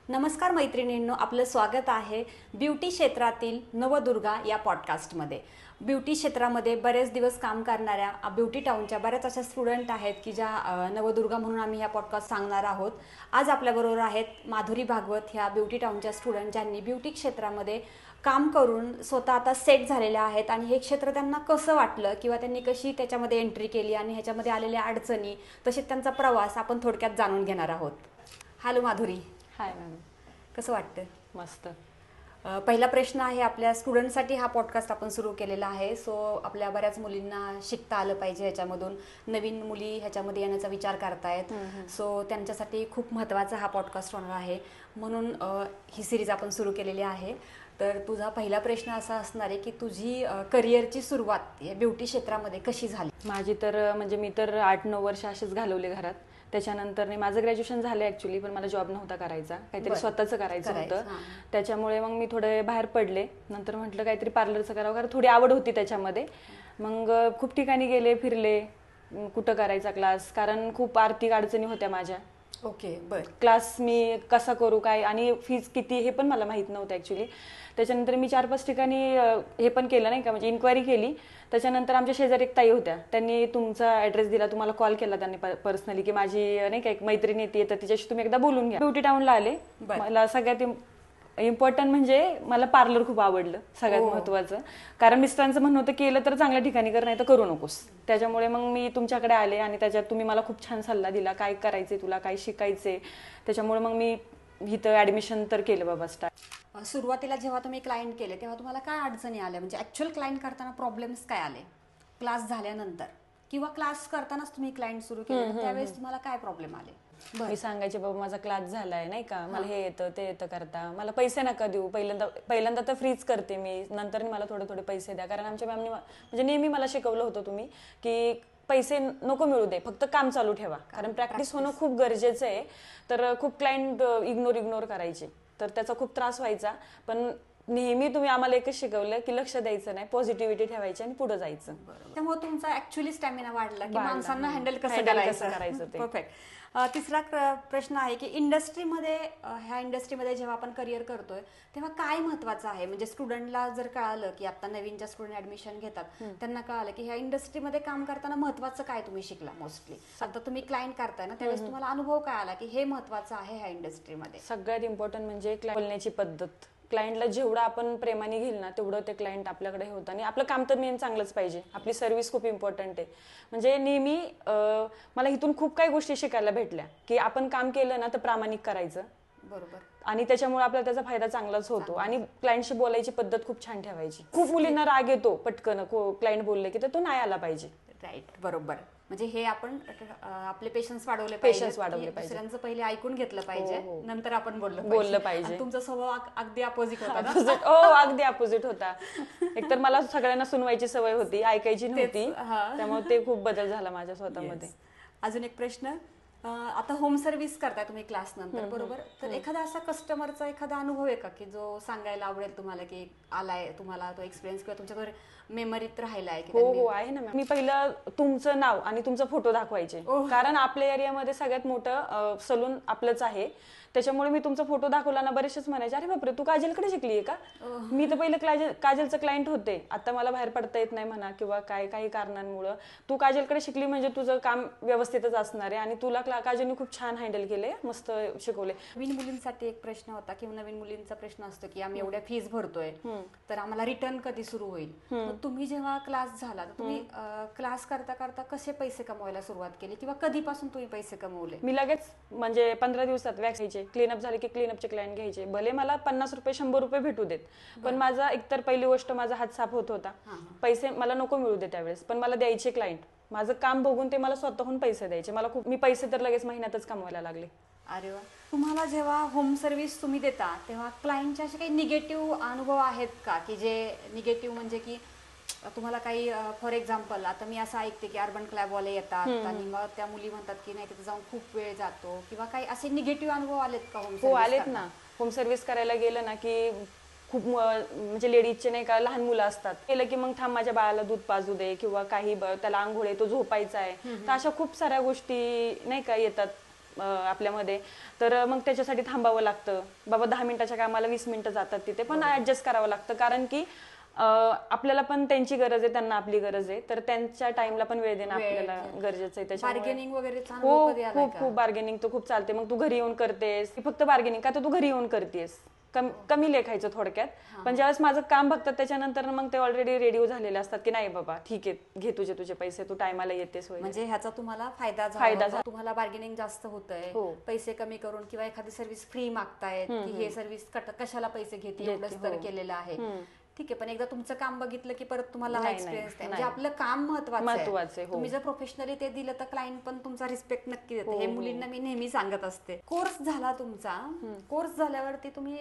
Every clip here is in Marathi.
नमस्कार मैत्रिणींनो, आपलं स्वागत आहे ब्युटी क्षेत्रातील नवदुर्गा या पॉडकास्टमध्ये. ब्युटी क्षेत्रामध्ये बरेच दिवस काम करणाऱ्या ब्युटी टाऊनच्या बऱ्याच अशा स्टुडंट आहेत की ज्या नवदुर्गा म्हणून आम्ही या पॉडकास्ट सांगणार आहोत. आज आपल्याबरोबर आहेत माधुरी भागवत ह्या ब्युटी टाऊनच्या स्टुडंट ज्यांनी ब्युटी क्षेत्रामध्ये काम करून स्वतः आता सेट झालेल्या आहेत आणि हे क्षेत्र त्यांना कसं वाटलं किंवा त्यांनी कशी त्याच्यामध्ये एंट्री केली आणि ह्याच्यामध्ये आलेल्या अडचणी तसेच त्यांचा प्रवास आपण थोडक्यात जाणून घेणार आहोत. हॅलो माधुरी. हाय मॅम. कसं वाटतं? मस्त. पहिला प्रश्न आहे, आपल्या स्टुडंटसाठी हा पॉडकास्ट आपण सुरू केलेला आहे. सो आपल्या बऱ्याच मुलींना शिकता आलं पाहिजे ह्याच्यामधून. नवीन मुली ह्याच्यामध्ये येण्याचा विचार करतायत. सो त्यांच्यासाठी खूप महत्त्वाचा हा पॉडकास्ट होणार आहे, म्हणून ही सिरीज आपण सुरू केलेली आहे. तर तुझा पहिला प्रश्न असा असणार आहे की तुझी करिअरची सुरुवात या ब्युटी क्षेत्रामध्ये कशी झाली? माझी तर म्हणजे मी तर 8-9 वर्ष असेच घालवले घरात. त्याच्यानंतर माझं ग्रॅज्युएशन झालं ॲक्च्युली, पण मला जॉब नव्हता करायचा, काहीतरी स्वतःचं करायचं होतं. त्याच्यामुळे मग मी थोडे बाहेर पडले. नंतर म्हटलं काहीतरी पार्लरचं करावं, कारण थोडी आवड होती त्याच्यामध्ये. मग खूप ठिकाणी गेले, फिरले, कुठं करायचा क्लास, कारण खूप आर्थिक अडचणी होत्या माझ्या. ओके, बर. क्लास मी कसा करू, काय आणि फीज किती हे पण मला माहीत नव्हतं ॲक्च्युली. त्याच्यानंतर मी 4-5 ठिकाणी हे पण केलं नाही का, म्हणजे इन्क्वायरी केली. त्याच्यानंतर आमच्या शेजारी एक ताई होत्या, त्यांनी तुमचा ॲड्रेस दिला, तुम्हाला कॉल केला त्यांनी पर्सनली की माझी नाही का एक मैत्रीण येते, तर तिच्याशी तुम्ही एकदा बोलून घ्या. ब्युटी टाऊनला आले. मला सगळ्यात इम्पॉर्टंट म्हणजे मला पार्लर खूप आवडलं, सगळ्यात महत्त्वाचं. कारण मिस्टरांचं म्हणणं होतं केलं तर चांगल्या ठिकाणी कर, नाही तर करू नकोस. त्याच्यामुळे मग मी तुमच्याकडे आले आणि त्याच्यात तुम्ही मला खूप छान सल्ला दिला, काय करायचे तुला, काय शिकायचे. त्याच्यामुळे मग मी इथं ॲडमिशन तर केलं बाबा स्टार्ट. सुरुवातीला जेव्हा तुम्ही क्लायंट केले तेव्हा तुम्हाला काय अडचणी आल्या, म्हणजे ॲक्च्युअल क्लायंट करताना प्रॉब्लेम्स काय आले? क्लास झाल्यानंतर किंवा क्लास करतानाच तुम्ही क्लायंट सुरू केले त्यावेळेस तुम्हाला काय प्रॉब्लेम आले? मी सांगायचे बाबा माझा क्लास झालाय नाही का, मला हे येतं ते येतं करता, मला पैसे नका देऊ, पहिल्यांदा तर फ्रीज करते मी, नंतर मला थोडे पैसे द्या. कारण आमच्या मॅमनी म्हणजे नेहमी मला शिकवलं होतं तुम्ही की पैसे नको मिळू दे, फक्त काम चालू ठेवा, कारण प्रॅक्टिस होणं खूप गरजेचं आहे. तर खूप क्लायंट इग्नोर करायचे, तर त्याचा खूप त्रास व्हायचा. पण नेहमी तुम्ही आम्हाला एकच शिकवलं की लक्ष द्यायचं नाही, पॉझिटिव्हिटी ठेवायची आणि पुढे जायचं. त्यामुळे तुमचा ऍक्च्युअली स्टॅमिना वाढला की माणसांना हँडल कसं करायचं. परफेक्ट. तिसरा प्रश्न आहे की ह्या इंडस्ट्रीमध्ये जेव्हा आपण करिअर करतोय तेव्हा काय महत्वाचं आहे? म्हणजे स्टुडंटला जर कळालं की आता नवीन स्टुडंट ऍडमिशन घेतात, त्यांना कळालं की ह्या इंडस्ट्रीमध्ये काम करताना महत्वाचं काय तुम्ही शिकला. मोस्टली आता तुम्ही क्लायंट करताय ना, त्यावेळेस तुम्हाला अनुभव काय आला की हे महत्वाचं आहे ह्या इंडस्ट्रीमध्ये? सगळ्यात इम्पॉर्टंट म्हणजे बोलण्याची पद्धत. क्लायंटला जेवढं आपण प्रेमाने घेईल ना तेवढं ते क्लायंट आपल्याकडे होतं. आणि आपलं काम तर मेन चांगलंच पाहिजे, आपली सर्व्हिस खूप इम्पॉर्टंट आहे. म्हणजे नेहमी मला इथून खूप काही गोष्टी शिकायला भेटल्या की आपण काम केलं ना तर प्रामाणिक करायचं, बरोबर, आणि त्याच्यामुळे आपल्याला त्याचा फायदा चांगलाच होतो. आणि क्लायंटशी बोलायची पद्धत खूप छान ठेवायची. खूप मुलींना राग येतो पटकन क्लायंट बोलले की, तर तो नाही आला पाहिजे. राईट, बरोबर. म्हणजे हे आपण आपले पेशन्स वाढवले पाहिजे, दुसऱ्यांचं पहिले ऐकून घेतलं पाहिजे, नंतर आपण बोललं पाहिजे. तुमचा स्वभाव अगदी अपोजिट होता ना? हो, अगदी अपोजिट होता. एकतर मला सगळ्यांना सुनवायची सवय होती, ऐकायची नव्हती, त्यामुळे ते खूप बदल झाला माझ्या स्वतःमध्ये. अजून एक प्रश्न, आता होम सर्व्हिस करताय तुम्ही क्लास नंतर, बरोबर? तर एखादा असा कस्टमरचा एखादा अनुभव आहे का की जो सांगायला आवडेल तुम्हाला, की आलाय तुम्हाला तो एक्सपिरियन्स किंवा तुमच्याकडे मेमरीत राहिलाय? हो आहे ना. मी पहिलं तुमचं नाव आणि तुमचा फोटो दाखवायचे, कारण आपल्या एरियामध्ये सगळ्यात मोठं सलून आपलंच आहे. त्याच्यामुळे मी तुमचा फोटो दाखवला ना, बरेचसेच म्हणायचे अरे बापरे तू काजलकडे शिकलीये का? मी तर पहिले काजलचं क्लायंट होते, आता मला बाहेर पडता येत नाही म्हणा किंवा काही कारणांमुळे. तू काजलकडे शिकली म्हणजे तुझं काम व्यवस्थितच असणार आहे आणि तुला काजलने खूप छान हँडल केले, मस्त शिकवले. नवीन मुलींसाठी एक प्रश्न होता किंवा नवीन मुलींचा प्रश्न असतो की आम्ही एवढ्या फीज भरतोय तर आम्हाला रिटर्न कधी सुरू होईल? तुम्ही जेव्हा क्लास झाला तर तुम्ही क्लास करता करता कसे पैसे कमवायला सुरुवात केली किंवा कधीपासून तुम्ही पैसे कमवले? मी लगेच म्हणजे 15 दिवसात वॅक्स घ्यायचे, क्लीनअप झाले की क्लीनअपचे क्लायंट घ्यायचे. भले मला 50 रुपये 100 रुपये भेटू देत, पण माझा एकतर पहिली गोष्ट माझा हात साफ होत होता. पैसे मला नको मिळू दे त्यावेळेस, पण मला द्यायचे क्लायंट. माझं काम बघून ते मला स्वतःहून पैसे द्यायचे. मी पैसे तर लगेच महिन्यातच कमवायला लागले. अरे वा. तुम्हाला जेव्हा होम सर्व्हिस तुम्ही देता तेव्हा क्लायंटचे असे काही निगेटिव्ह अनुभव आहेत का, की जे निगेटिव्ह म्हणजे की तुम्हाला काही, फॉर एक्झाम्पल आता मी असं ऐकते की अर्बन क्लॅबवाले येतात आणि मग त्या मुली म्हणतात की नाही तिथे जाऊन खूप वेळ जातो, किंवा काही असे निगेटिव्ह अनुभव आलेत का? हो आलेत ना. होम सर्व्हिस करायला गेलं ना की खूप म्हणजे लेडीजचे नाही का लहान मुलं असतात, केलं की मग थांब माझ्या बाळाला दूध पाजू दे किंवा काही त्याला आंघोळ आहे, तो झोपायचा आहे. तर अशा खूप साऱ्या गोष्टी नाही का येतात आपल्यामध्ये, तर मग त्याच्यासाठी थांबावं लागतं. बाबा 10 मिनिटाच्या कामाला 20 मिनिटं जातात तिथे, पण ऍडजस्ट करावं लागतं, कारण की आपल्याला पण त्यांची गरज आहे, त्यांना आपली गरज आहे, तर त्यांच्या टाइमला पण वेळ देणं आपल्याला गरजेचं आहे. त्याच्यामुळे बार्गेनिंग वगैरे हो, खूप खूप बार्गेनिंग तर खूप चालते. मग तू घरी येऊन करतेस की फक्त बार्गेनिंग, का तर तू घरी येऊन करतेस, कमी लेखायचं थोडक्यात. पण ज्यावेळेस माझं काम बघतात त्याच्यानंतर मग ते ऑलरेडी रेडिओ झालेले असतात की नाही बाबा ठीक आहे, घे तुझे पैसे, तू टायमाला येतेस. म्हणजे ह्याचा तुम्हाला फायदा झाला, तुम्हाला बार्गेनिंग जास्त होतंय, पैसे कमी करून किंवा एखादी सर्व्हिस फ्री मागतायत की हे सर्व्हिस कशाला पैसे घेते, एवढंच तर केलेलं आहे, ठीक आहे. पण एकदा तुमचं काम बघितलं की परत तुम्हाला हा एक्सपिरियन्स आहे, म्हणजे आपलं काम महत्वाचं आहे. तुम्ही जर प्रोफेशनली ते दिलं तर क्लायंट पण तुमचा रिस्पेक्ट नक्की देते. हे मुलींना मी नेहमी सांगत असते. कोर्स झाला तुमचा, कोर्स झाल्यावरती तुम्ही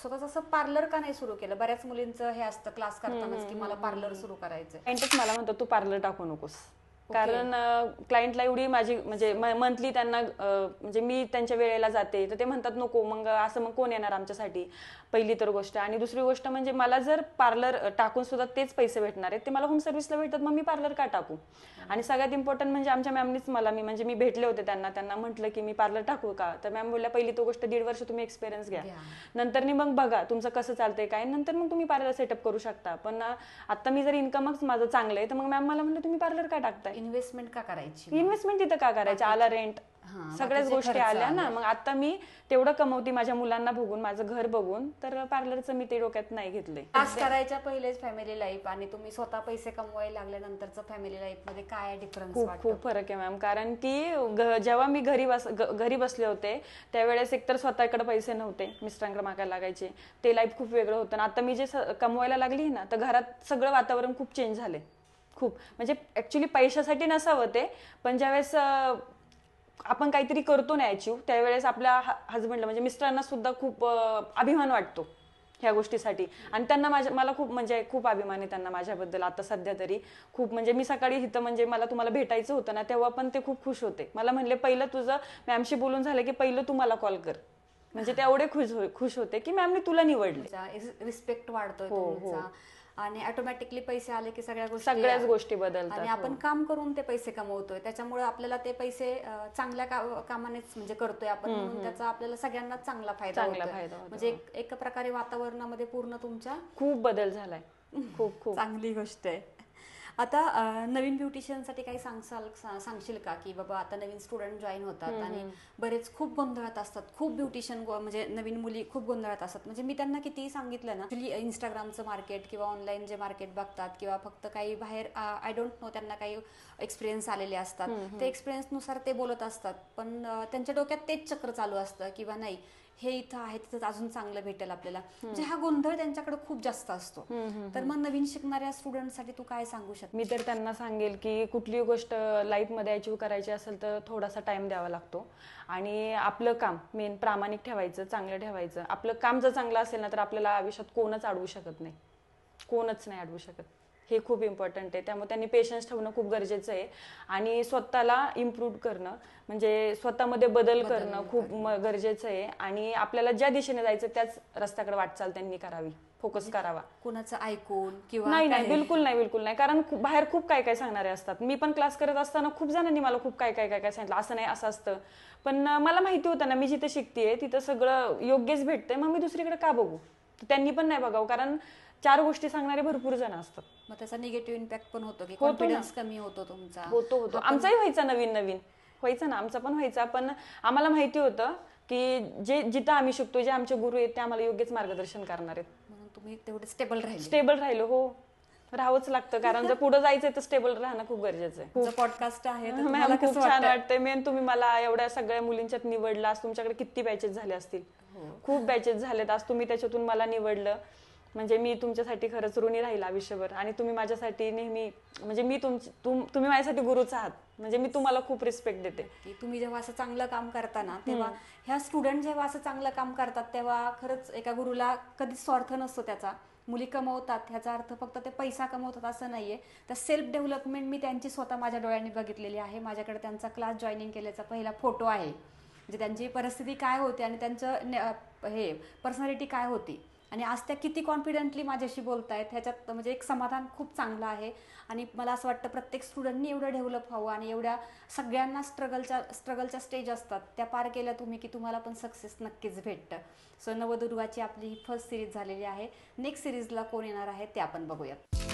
स्वतःच असं पार्लर का नाही सुरू केलं? बऱ्याच मुलींचं हे असतं क्लास करतानाच की मला पार्लर सुरू करायचं. क्लायंटच मला म्हणतो तू पार्लर टाकू नकोस, कारण क्लायंटला एवढी माझी म्हणजे मंथली त्यांना म्हणजे मी त्यांच्या वेळेला जाते, तर ते म्हणतात नको, मग असं मग कोण येणार आमच्यासाठी, पहिली तर गोष्ट. आणि दुसरी गोष्ट म्हणजे मला जर पार्लर टाकून सुद्धा तेच पैसे भेटणार आहेत ते मला होम सर्व्हिसला भेटतात, मग मी पार्लर का टाकू? आणि सगळ्यात इम्पॉर्टंट म्हणजे आमच्या मॅमनीच मला, मी भेटले होते त्यांना म्हटलं की मी पार्लर टाकू का, तर मॅम बोलल्या पहिली तो गोष्ट 1.5 वर्ष तुम्ही एक्सपिरियन्स घ्या, नंतर मग बघा तुमचं कसं चालतंय काय, नंतर मग तुम्ही पार्लर सेटअप करू शकता. पण आता मी जर इन्कमच माझं चांगलं आहे तर मग मॅम मला म्हणलं तुम्ही पार्लर का टाकताय, इन्व्हेस्टमेंट का करायची, इन्व्हेस्टमेंट तिथं का करायची, आला रेंट, सगळ्याच गोष्टी आल्या ना. मग आता मी तेवढं कमवते माझ्या मुलांना बघून, माझं घर बघून, तर पार्लरचं मी ते डोक्यात नाही घेतलंय. क्लास करायच्या पहिलेच फॅमिली लाईफ आणि तुम्ही स्वतः पैसे कमवायला लागल्यानंतरचं फॅमिली लाईफ मध्ये काय डिफरन्स? खूप फरक आहे मॅम, कारण की जेव्हा मी घरी बसले होते त्यावेळेस एकतर स्वतःकडे पैसे नव्हते, मिस्टरांकडे मागायला लागायचे, ते लाईफ खूप वेगळं होतं. आता मी जे कमवायला लागली ना, तर घरात सगळं वातावरण खूप चेंज झाले, खूप. म्हणजे ऍक्च्युली पैशासाठी नसावं ते, पण ज्यावेळेस आपण काहीतरी करतो ना अचीव, त्यावेळेस आपल्या हजबंडला म्हणजे मिस्टरांना सुद्धा खूप अभिमान वाटतो ह्या गोष्टीसाठी. आणि त्यांना मला खूप अभिमान आहे त्यांना माझ्याबद्दल. आता सध्या तरी खूप, म्हणजे मी सकाळी इथं म्हणजे तुम्हाला भेटायचं होतं ना, तेव्हा पण ते खूप खुश होते. मला म्हणले पहिलं तुझं मॅमशी बोलून झालं की पहिलं तू मला कॉल कर, म्हणजे ते एवढे खुश होते की मॅमने तुला निवडले. रिस्पेक्ट वाढतोय तुमचा आणि ऑटोमॅटिकली पैसे आले की सगळ्याच गोष्टी बदलतात. आणि आपण काम करून ते पैसे कमवतोय, त्याच्यामुळे आपल्याला ते पैसे चांगल्या कामानेच म्हणजे करतोय आपण, म्हणून त्याचा आपल्याला सगळ्यांना चांगला फायदा होतो. म्हणजे एक प्रकारे वातावरणामध्ये पूर्ण तुमच्या खूप बदल झालाय, खूप चांगली गोष्ट आहे. आता नवीन ब्युटिशियनसाठी काही सांगशील का, की बाबा आता नवीन स्टुडंट जॉईन होतात आणि बरेच खूप गोंधळात असतात, खूप ब्युटिशियन म्हणजे नवीन मुली खूप गोंधळात असतात. म्हणजे मी त्यांना कितीही सांगितलं ना, ऍक्च्युली इंस्टाग्रामचं मार्केट किंवा ऑनलाईन जे मार्केट बघतात किंवा फक्त काही बाहेर आय डोंट नो, त्यांना काही एक्सपिरियन्स आलेले असतात, ते एक्सपिरियन्सनुसार ते बोलत असतात, पण त्यांच्या डोक्यात तेच चक्र चालू असतं किंवा नाही हे इथं आहे तिथं अजून चांगलं भेटेल आपल्याला, म्हणजे हा गोंधळ त्यांच्याकडे खूप जास्त असतो. तर मग नवीन शिकणाऱ्या स्टुडंटसाठी तू काय सांगू शकते? मी तर त्यांना सांगेल की कुठलीही गोष्ट लाईफमध्ये अचीव्ह करायची असेल तर थोडासा टाइम द्यावा लागतो, आणि आपलं काम मेन प्रामाणिक ठेवायचं, चांगलं ठेवायचं. आपलं काम जर चांगलं असेल ना तर आपल्याला आयुष्यात कोणच अडवू शकत नाही, कोणच नाही अडवू शकत. हे खूप इम्पॉर्टंट आहे. त्यामुळे त्यांनी पेशन्स ठेवणं खूप गरजेचं आहे, आणि स्वतःला इम्प्रूव्ह करणं म्हणजे स्वतःमध्ये बदल करणं खूप गरजेचं आहे. आणि आपल्याला ज्या दिशेने जायचं त्याच रस्त्याकडे वाटचाल त्यांनी करावी, फोकस करावा. कुणाचं ऐकून किंवा नाही, बिलकुल नाही. कारण बाहेर खूप काय सांगणारे असतात. मी पण क्लास करत असताना खूप जणांनी मला खूप काय सांगितलं, असं नाही असं असतं. पण मला माहिती होतं ना मी जिथे शिकतेय तिथं सगळं योग्यच भेटतंय, मग मी दुसरीकडे का बघू? त्यांनी पण नाही बघावं, कारण 4 गोष्टी सांगणारे भरपूर जण असतात. मग त्याचा निगेटिव्ह इम्पॅक्ट पण होतो की कॉन्फिडन्स कमी होतो तुमचा. होतो आमचाही व्हायचा, नवीन व्हायचा ना, आमचा पण व्हायचा. पण आम्हाला माहिती होतं की जिथं आम्ही शिकतो, जे आमचे गुरु आहेत ते आम्हाला योग्यच मार्गदर्शन करणार आहेत, म्हणून तुम्ही तेवढे स्टेबल राहिलो. हो, राहावंच लागतं, कारण जर पुढे जायचंय तर स्टेबल राहणं खूप गरजेचं आहे. तुझं पॉडकास्ट आहे खूप छान वाटतंय. मेन तुम्ही मला एवढ्या सगळ्या मुलींच्यात निवडलं. आज तुमच्याकडे किती बॅचेस झाले असतील, खूप बॅचेस झालेत. आज तुम्ही त्याच्यातून मला निवडलं, म्हणजे मी तुमच्यासाठी खरंच ऋणी राहील आयुष्यभर. आणि तुम्ही माझ्यासाठी नेहमी, म्हणजे तुम्ही माझ्यासाठी गुरुच आहात, म्हणजे मी तुम्हाला खूप रिस्पेक्ट देते. तुम्ही जेव्हा असं चांगलं काम करता ना, तेव्हा ह्या स्टुडंट जेव्हा असं चांगलं काम करतात तेव्हा खरंच एका गुरुला कधीच स्वार्थ नसतो त्याचा. मुली कमवतात ह्याचा अर्थ फक्त ते पैसा कमवतात असं नाहीये. तर सेल्फ डेव्हलपमेंट मी त्यांची स्वतः माझ्या डोळ्यांनी बघितलेली आहे. माझ्याकडे त्यांचा क्लास जॉईनिंग केल्याचा पहिला फोटो आहे, म्हणजे त्यांची परिस्थिती काय होती आणि त्यांचं पर्सनॅलिटी काय होती आणि आज त्या किती कॉन्फिडेंटली माझ्याशी बोलतायत ह्याच्यात म्हणजे एक समाधान खूप चांगलं आहे. आणि मला असं वाटतं प्रत्येक स्टुडंटनी एवढं डेव्हलप व्हावं आणि एवढ्या सगळ्यांना स्ट्रगलच्या स्टेज असतात त्या पार केल्या तुम्ही की तुम्हाला पण सक्सेस नक्कीच भेटतं. सो नवदुर्गाची आपली फर्स्ट सिरीज झालेली आहे. नेक्स्ट सिरीजला कोण येणार आहे ते आपण बघूयात.